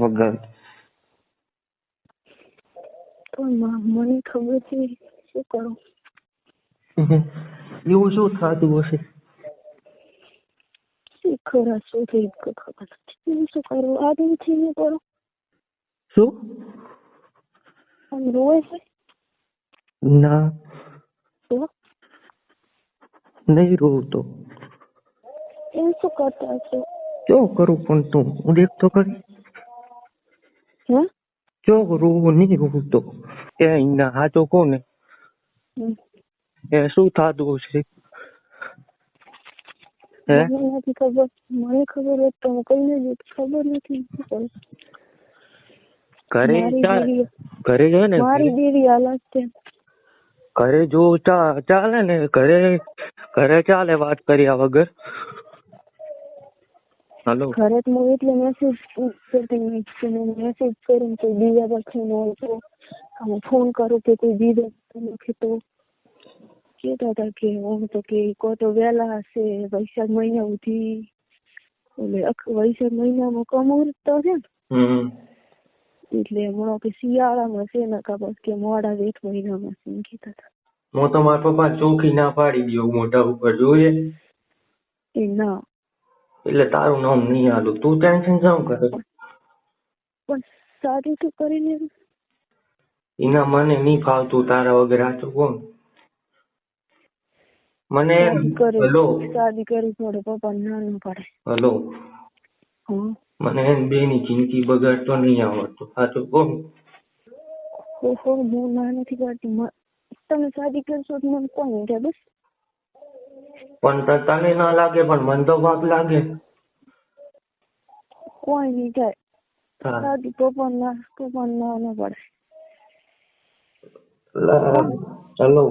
વગર. પણ મને ખબર છે શું કરું. એવું શું થતું હશે? શું ખરા શું થઈ ખબર નથી. શું કરું આદમી છે ને કરો. શું આમ રોવે છે? ના તો નહીં રોવું તો. એમ શું કરતા છો? ક્યો કરું પણ તું દેખ તો કરી. હે ક્યો રોવું નહીં રોવું તો એ ના હાચો કોને એ શું થતું હશે? મને નથી ખબર. મને ખબર હોત તો હું કઈ નહીં ખબર નથી શું કરું. ઘરે ઘરે જાય ને મારી દેવી હાલત છે. ઘરે જો ચાલે ને ઘરે ચાલે વાત કર્યા વગર. હાલો ઘરે તો હું એટલે મેસેજ કરતી મેસેજ કરું તો બીજા પછી હોય તો ફોન કરું કે કોઈ બીજા નથી તો કહેતા હતા કે હું તો કે કોઈ તો વહેલા હશે વૈશાખ મહિના સુધી વૈશાખ મહિનામાં કમુહૂર્ત તો છે ને એટલે હમણાં કે શિયાળામાં છે ને બસ કે મોડા વેઠ મહિનામાં છે એમ કહેતા હતા. હું તો મારા પપ્પા ચોખ્ખી ના પાડી દઉં મોઢા ઉપર જોઈએ એ ના એટલે તારું નામ નહીં હાલું. તું ટેન્શન શું કરે? પણ સારું તો કરીને એના મને નહીં ફાવતું તારા વગર. સાચું કોણ મને? હલો શાદી કરી થોડે પપ્પા ના પડે. હલો મને બે ની જિંદગી બગાડતો નહીં આવડતું. સાચું કોણ? હું ના નથી પાડતી. તમે શાદી કરશો તો મને કોણ છે બસ. પણ તને ના લાગે પણ મને તો પાપ લાગે. કોઈ નહીં થાય શાદી પપ્પા ના પડે. ચલો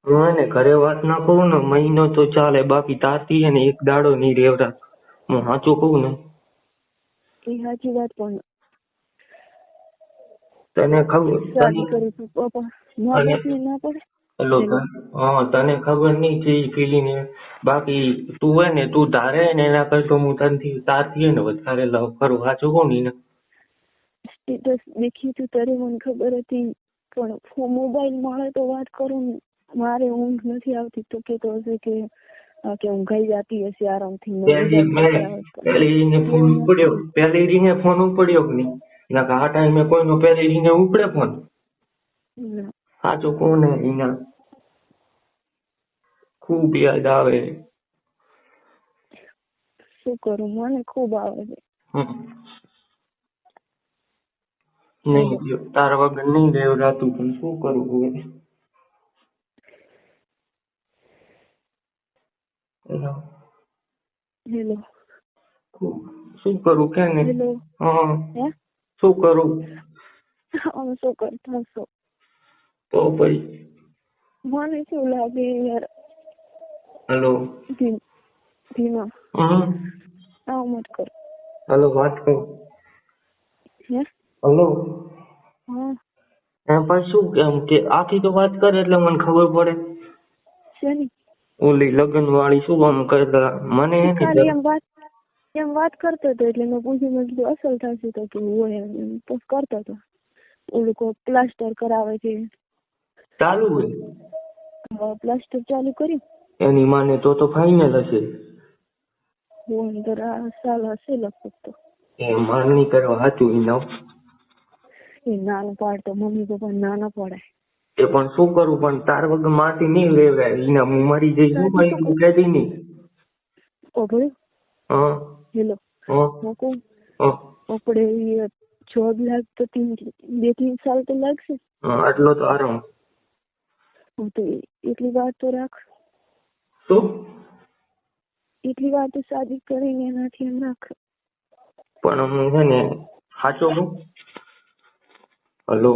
હું એને ઘરે વાત ના કહું ને મહિનો તો ચાલે બાકી તારતી હે ને એક દાડો નહીં રેવડા. હું સાચું કહું ને એ સાચી વાત. પણ તને ખબર શાદી કરી તો પપ્પા ના પડે. હેલો હા તને ખબર નહીં છે એ ફિલિંગ. બાકી તું હોય ને તું ધારે ને એના કરતો હું તનથી તારતી ને વધારે લવ કરું. સાચું કહું ને સ્ટેટસ દેખ્યું હતું ત્યારે મને ખબર હતી પણ મોબાઈલ મળે તો વાત કરું. મારે ઊંઘ નથી આવતી તો કેતો હશે કે ઊંઘાઈ જતી હશે આરામથી. પહેલી રીને ફોન ઉપડ્યો કે નહીં ના આ ટાઈમે કોઈનો પહેલી રીને ઉપડે ફોન? સાચું કોને એના ખૂબ યાદ આવે. શું કરું મને ખૂબ આવે છે. નહીં તારા વગર નહીં રહેવડાતું પણ શું કરું હવે. હેલો શું કરું કે ને શું કરું શું કરતા છો તો પછી મને શું લાગે યાર. હેલો ધીમા મત કર. હેલો વાત કર. હેલો એમ પણ શું કેમ કે આખી તો વાત કરે એટલે મને ખબર પડે. શેની ઓલી લગ્ન વાળી શું આમ કરતા મને એમ વાત કરતો હતો એટલે મેં પૂછ્યું મેં કીધું અસલ થશે તો કે હોય એમ કરતો હતો. ઓલું કોઈ પ્લાસ્ટર કરાવે છે ચાલુ હોય પ્લાસ્ટર ચાલુ કર્યું એની માને તો ફાઇનલ હશે. સાલ હશે લગભગ તો એ માંગણી કરવા હતું એ નાનો પાડતો મમ્મી પપ્પા નાના પડે. એ પણ શું કરું પણ તાર વગર માથી નહીં લેવાય. એના હું મરી જઈશ શું કઈ કહેતી નહીં. હેલો આપણે જોબ લાગતો 2-3 સાલ તો લાગશે. આટલો તો આરામ. તો એટલી વાર તો રાખ. શું એટલી વાર તો શાદી કરીને એનાથી એમ રાખ. પણ હું છે ને સાચો હું હલો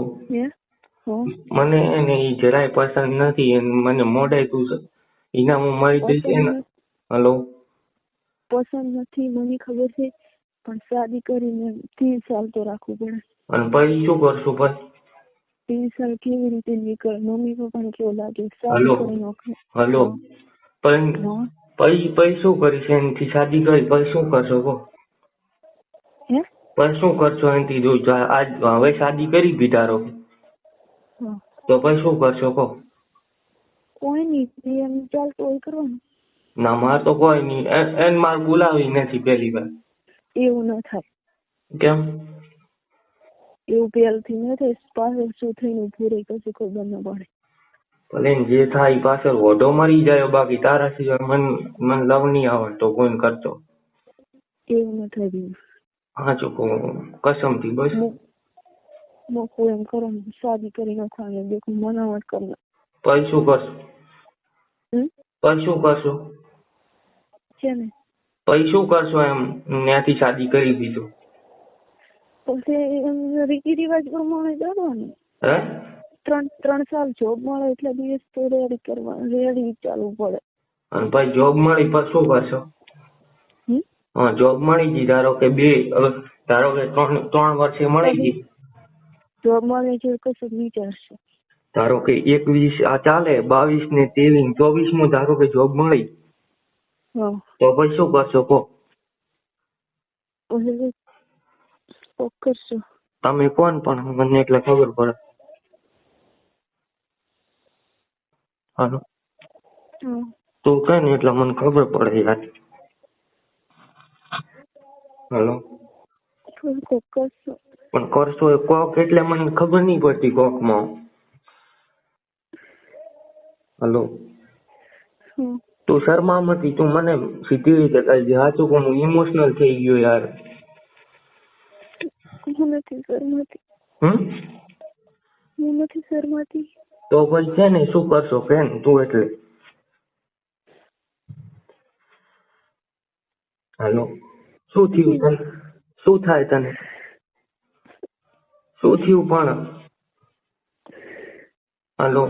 મને એને ઈ જરાય પસંદ નથી. મને મોઢે તું એના હું મરી જઈશ ને. હલો પસંદ નથી મને ખબર છે પણ શાદી કરીને 3 સાલ તો રાખવું પડે. અને પછી શું કરશું? પછી 3 સાલ કેવી રીતે નીકળે? મમ્મી પપ્પાને કેવું લાગે? હલો પછી શું કરીશ? એનાથી શાદી કરી પછી શું કરશો? પણ શું કરશો એનાથી જો આજ હવે શાદી કરી બી ધારો હા તો પછી શું કરશો કહો? કોઈ નહીં એમ ચાલતું હોય કરવાનું. ના મારે તો કોઈ નહીં એને મારે બોલાવી નથી પહેલી વાર. એવું ન થાય. કેમ? એવું પહેલથી ન થાય. પાછળ શું થઈને ઉભું રહી કશું ખબર ન પડે. ભલે ને જે થાય એ પાછળ ઓઢો મરી જાય બાકી તારા સિવાય મને લવ નહીં આવડતો કોઈને કરતો. એવું ન થાય બેન. હાચું કહું કસમથી બસ. મોકું એમ કરો શાદી કરી નાખવાની દેખું મનાવટ કરી. પછી શું કરશો? પછી શું કરશો? છે ને પછી શું કરશો એમ ત્યાંથી શાદી કરી દીધું પછી રીતિ રિવાજ પ્રમાણે કરવાનું. હે 3 સાલ જોબ મળે એટલે દિવસ તો રેડી કરવા રેડી ચાલવું પડે. અને પછી જોબ મળી પછી શું કરશો? હા જોબ મળી ગઈ ધારો કે ધારો કે 3 વર્ષે મળી ગઈ. જોબ મળે છે કશું વિચારશે. ધારો કે 21 આ ચાલે 22 ને 23 24 ધારો કે જોબ મળી તો પછી શું કરશો કહો? કરશો તમે કોણ પણ મને એટલે ખબર પડે. હાલો તું કહે ને એટલે મને ખબર પડે યાર. હાલો કરશો પણ કરશો એ કોક એટલે મને ખબર નહીં પડતી કોકમાં. હાલો તું શર્મા મતી તું મને સીધી રીતે કહી સાચું કે હું ઇમોશનલ થઈ ગયો યાર. હું નથી શરમાતી. હું નથી શરમાતી. તો પછી છે ને શું કરશો કે તું એટલે? હાલો શું થયું તને? શું થાય તને? શું થયું પણ? હાલો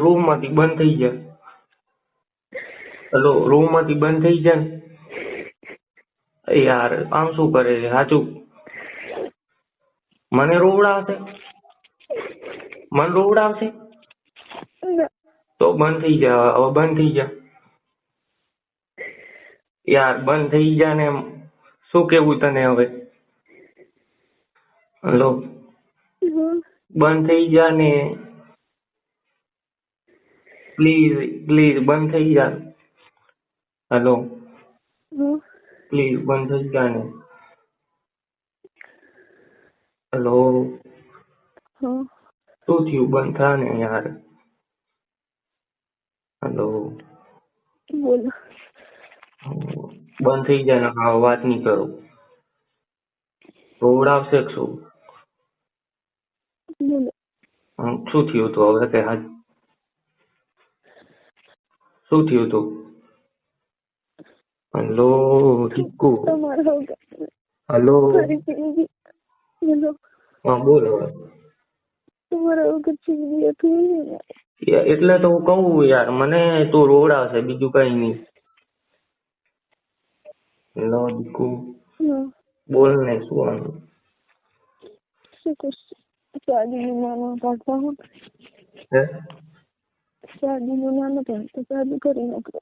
રૂમ માંથી બંધ થઈ જાય. હાલો રૂમ માંથી બંધ થઈ જાય યાર આમ શું કરે સાચું? મને રોવડાવશે? મને રોવડાવશે તો બંધ થઈ જાય. હવે બંધ થઈ જાય યાર બંધ થઈ જાય ને શું કેવું તને હવે? હાલો બંધ થઈ જા ને પ્લીઝ પ્લીઝ બંધ થઈ જા. હાલો પ્લીઝ બંધ થઈ જા ને. હાલો શું થયું બંધ થા ને યાર. હાલો બોલો બંધ થઈ જાય ને હા વાત નહીં કરું. રોવડાવશે શું? બોલો શું થયું તું હવે કે હાલ શું થયું તું? હલો ટીકુ હલો હા બોલ હવે. તમારા વગર જિંદગી હતી એટલે તો હું કહું યાર મને તું રોવડાવશે બીજું કઈ નહીં. હેલો ટીકુ બોલ ને શું આનું? શું કરશે શાદીનું નાનું પાડતા હું હે શાદીનું નાનું પાડ તો શાદી કરી નાખો.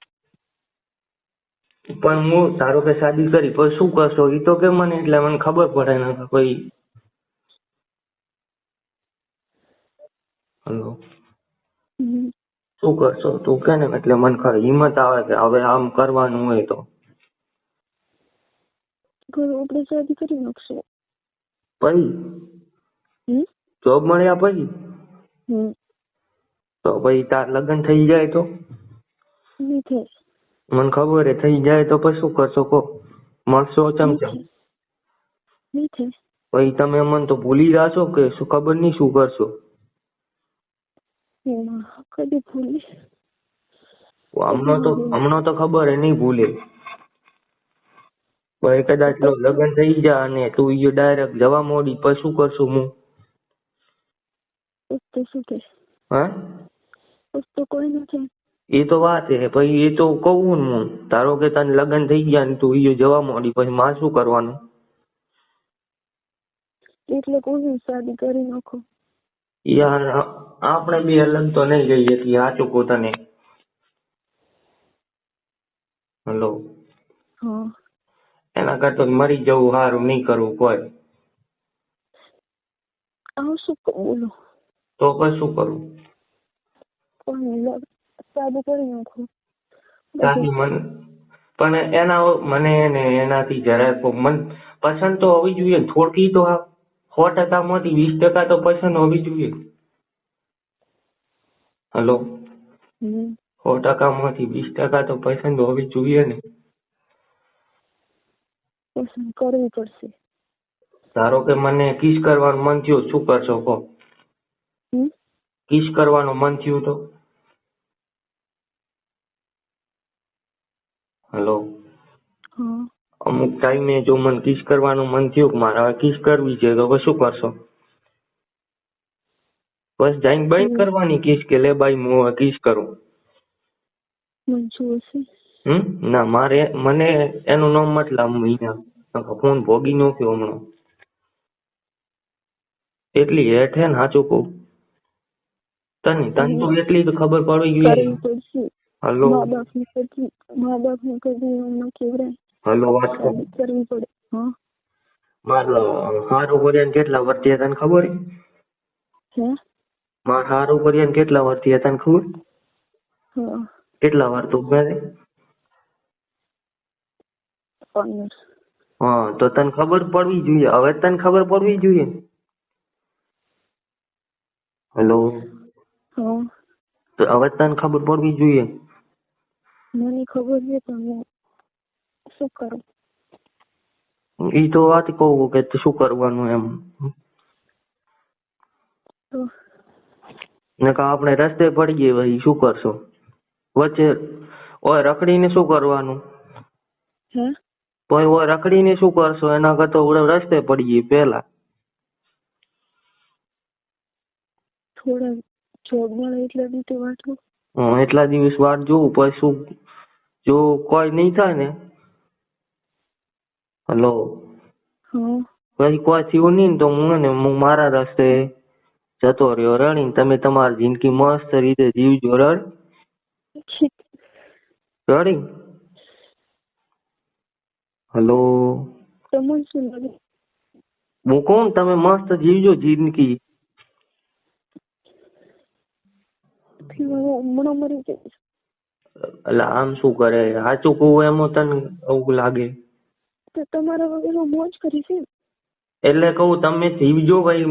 પણ હું ધારો કે શાદી કરી પછી શું કરશો એ તો કે મને એટલે મને ખબર પડે ને કોઈ. હલો શું કરશો તું કે ને એટલે મને હિંમત આવે કે હવે આમ કરવાનું હોય તો. ઘરે આપણે શાદી કરી નાખશો. પછી જોબ મળ્યા પછી તો પછી તાર લગ્ન થઈ જાય તો? નહીં થાય. મને ખબર હે થઈ જાય તો પછી શું કરશો કહો? મળશો ચમચમ? નહીં થાય. પછી તમે મને તો ભૂલી જાશો કે શું ખબર નહીં શું કરશો? કદી ભૂલી હમણાં તો ખબર હે નહીં ભૂલે. પછી કદાચ લગ્ન થઈ જાય અને તું ડાયરેક્ટ જવા મોડી પછી શું કરશું હું? તો શું થાય? હા તો કોઈ નથી. એ તો વાત હે પછી એ તો કહું ને હું ધારો કે તને લગ્ન થઈ ગયા ને તું જવા મોડી પછી મારે શું કરવાનું? એટલે કોઈ શાદી કરી નાખો. યાર આપણે બે અલગ તો નહીં જઈએ કે સાચું કહું તને. હલો એના કરતા મરી જવું સારું, નહીં કરવું કોઈ. આવું શું બોલો? તો પછી શું કરવું? સાદું કરી નાખો. સાદી પણ એનાથી જરાય મન પસંદ તો હોવી જોઈએ. થોડી તો 100% માંથી 20% તો પસંદ હોવી જોઈએ. હલો, 100% માંથી 20% તો પસંદ હોવી જોઈએ ને. પસંદ કરવી પડશે. ધારો કે મને કિસ કરવાનું મન થયું, શું કરશો કહો? કિસ કરવાનું મન થયું તો? હલો, અમુક ટાઈમે જો મને કિસ કરવાનું મન થયું, મારે હવે કિસ કરવી છે, તો પછી શું કરશો? બસ જઈને બંધ કરવાની કિસ કે લે બાઈ હું હવે કિસ કરું? ના, મને એનું નામ મતલબ ફોન ભોગી નાખ્યો હમણાં. એટલી હેઠ હે ને, સાચું કહું તને તો એટલી તો ખબર પડવી જોઈએ. હલો, હલો, વાત કરવી પડે. મારે સારું કર્યા કેટલા વર્ષ થયા તને ખબર? મારે સારું કર્યા કેટલા વર્ષ થયા તને ખબર? કેટલા વાર તું કરે? હા, તો તને ખબર પડવી જોઈએ. હવે તને ખબર પડવી જોઈએ. હેલો, તો હવે તને ખબર પડવી જોઈએ. મને ખબર છે પણ શું કરું? ઈ તો વાત કહું કે શું કરવાનું એમ. ને કા આપણે રસ્તે પડી ગયે ભાઈ, શું કરશો? વચ્ચે ઓય રખડીને શું કરવાનું? તો ઓય રખડીને શું કરશો? એના કરતા રસ્તે પડી ગયે પેલા. થોડા જોબ મળે એટલા દિવસ વાંચો. એટલા દિવસ વાટ જોઉં, પછી શું જો કોઈ નહીં થાય ને? હલો, પછી કોઈ થયું નહીં તો હું મારા રસ્તે જતો રહ્યો રડીને. તમે તમારી જિંદગી મસ્ત રીતે જીવજો રડી. હલો, હું કહું તમે મસ્ત જીવજો જિંદગી. એટલે આમ શું કરે? સાચું કહું એમ તને એવું લાગે? તમારા વગર મોજ કરી છે. એટલે કહું તમે જીવજો ભાઈ,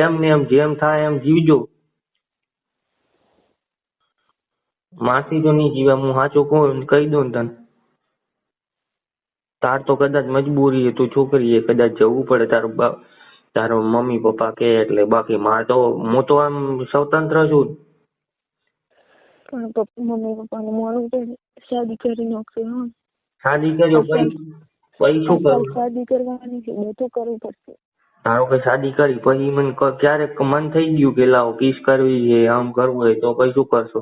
એમને એમ જેમ થાય એમ જીવજો. માથી તો નહીં જીવે, હું સાચું કહું કહી દઉં ને તને. તાર તો કદાચ મજબૂરી છે, તું છોકરી છે, કદાચ જવું પડે તારો મમ્મી પપ્પા કે એટલે. બાકી મારે તો હું તો આમ સ્વતંત્ર છું. પણ મમ્મી પપ્પાને મળવું પડે, શાદી કરી નાખશે. શાદી કર્યો પછી શું કરવું? શાદી કરવાની છે, બધું કરવું પડશે. ધારો કે શાદી કરી પછી મને ક્યારેક મન થઈ ગયું કે લાવો કિસ કરવી છે, આમ કરવું હોય, તો પછી શું કરશો?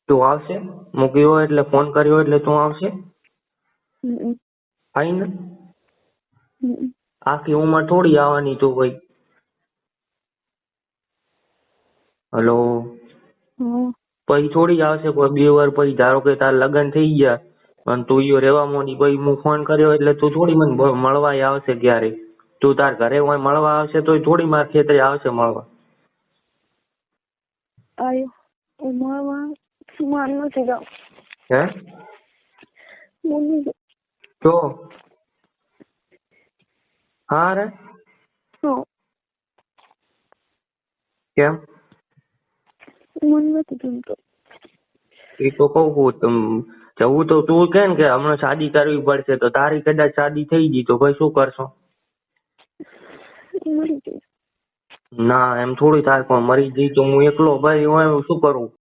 તું આવશે? મૂક્યો એટલે ફોન કર્યો એટલે તું આવશે? ફાઈનલ? આખી ઉંમર થોડી આવવાની તું ભાઈ. હલો, પછી થોડી આવશે કોઈ 2 વાર પછી. ધારો કે તાર લગ્ન થઈ ગયા અને તું ઈયો રેવા માંડી, પછી હું ફોન કર્યો એટલે તું થોડી મને મળવા આવશે ક્યારે? તું તાર ઘરે હોય મળવા આવશે તો થોડી માર ખેતરે આવશે મળવા. હે? તો હા રે કેમ? એ તો કહું જવું તો તું કે ને કે હમણાં શાદી કરવી પડશે, તો તારી કદાચ શાદી થઈ ગઈ તો ભાઈ શું કરશો? ના, એમ થોડી થાય. પણ મરી જઈ તો હું એકલો ભાઈ હું શું કરું?